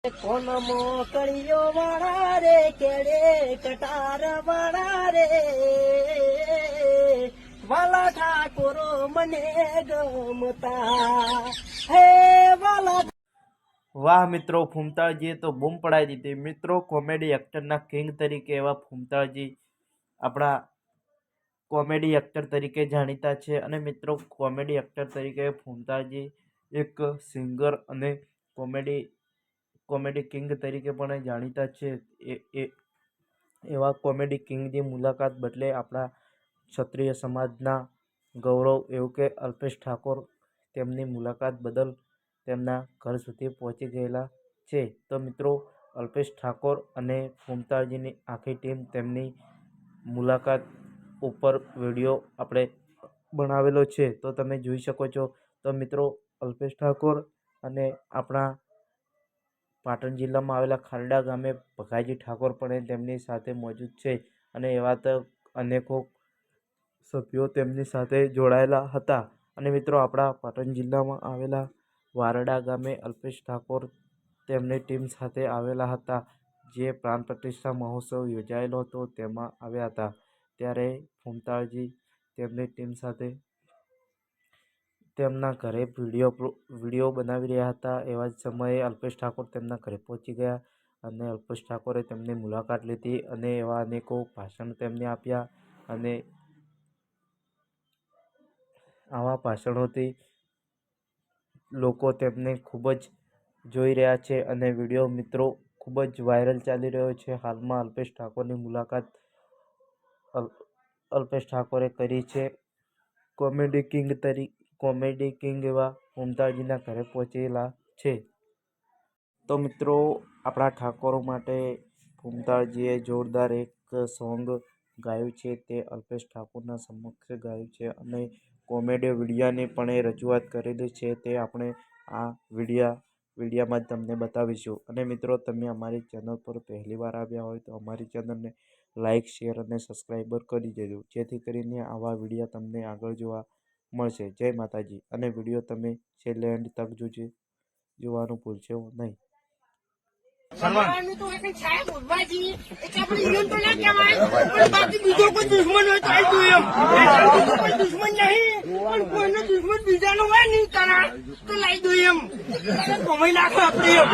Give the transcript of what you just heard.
કોન મોકળીઓ વાળા રે કેડે કટાર વાળા રે વાલા ઠાકોરો મને ગમતા હે વાલા। વાહ મિત્રો, ફૂમતાળજીએ તો બૂમ પડાવી દીધી। મિત્રો, કોમેડી એક્ટરના કિંગ તરીકે એવા ફૂમતાળજી આપણા કોમેડી એક્ટર તરીકે જાણીતા છે। અને મિત્રો, કોમેડી એક્ટર તરીકે ફૂમતાળજી એક સિંગર અને કોમેડી કિંગ તરીકે પણ જાણીતા છે। એવા કોમેડી કિંગની મુલાકાત બદલે આપણા ક્ષત્રિય સમાજના ગૌરવ એવું કે અલ્પેશ ઠાકોર તેમની મુલાકાત બદલ તેમના ઘર સુધી પહોંચી ગયેલા છે। તો મિત્રો, અલ્પેશ ઠાકોર અને ફૂમતાળજીની આખી ટીમ તેમની મુલાકાત ઉપર વિડીયો આપણે બનાવેલો છે, તો તમે જોઈ શકો છો। તો મિત્રો, અલ્પેશ ઠાકોર અને આપણા પાટણ જિલ્લામાં આવેલા ખારડા ગામે ભગાજી ઠાકોર પણ તેમની સાથે મોજૂદ છે। અને એવા તો અનેકો સભ્યો તેમની સાથે જોડાયેલા હતા। અને મિત્રો, આપણા પાટણ જિલ્લામાં આવેલા વારડા ગામે અલ્પેશ ઠાકોર તેમની ટીમ સાથે આવેલા હતા, જે પ્રાણ પ્રતિષ્ઠા મહોત્સવ યોજાયેલો હતો તેમાં આવ્યા હતા। ત્યારે ફૂમતાળજી તેમની ટીમ સાથે તેમના ઘરે વિડીયો બનાવી રહ્યા હતા। એવા જ સમયે અલ્પેશ ઠાકોર તેમના ઘરે પહોંચી ગયા અને અલ્પેશ ઠાકોરે તેમની મુલાકાત લીધી અને એવા અનેકો ભાષણ તેમને આપ્યા। અને આવા ભાષણોથી લોકો તેમને ખૂબ જ જોઈ રહ્યા છે અને વિડીયો મિત્રો ખૂબ જ વાયરલ ચાલી રહ્યો છે। હાલમાં અલ્પેશ ઠાકોરની મુલાકાત અલ્પેશ ઠાકોરે કરી છે। કોમેડી કિંગ એવા ફૂમતાળજીના ઘરે પહોંચેલા છે। તો મિત્રો, આપણા ઠાકોરો માટે ફૂમતાળજીએ જોરદાર એક સોંગ ગાયું છે, તે અલ્પેશ ઠાકોરના સમક્ષ ગાયું છે અને કોમેડી વિડીયાની પણ એ રજૂઆત કરેલી છે, તે આપણે આ વિડીયામાં જ તમને બતાવીશું। અને મિત્રો, તમે અમારી ચેનલ પર પહેલીવાર આવ્યા હોય તો અમારી ચેનલને લાઇક, શેર અને સબસ્ક્રાઈબર કરી દેજો, જેથી કરીને આવા વિડીયા તમને આગળ જોવા મળશે। જય માતાજી। અને વિડીયો તમે છેલ્લે એન્ડ તક જોવાનું ભૂલશો નહીં। તો એક સાહેબ ઉભા છીએ એટલે આપણે ઈવન તો ના કહેવાય, પણ બાકી બીજો કોઈ દુશ્મન હોય તો આવી દઉં એમ। કોઈ દુશ્મન નહીં, પણ કોઈનો દુશ્મન બીજાનો હોય નહીં કરા તો લાવી દઉં એમ। કમાઈ નાખો આપણે એમ।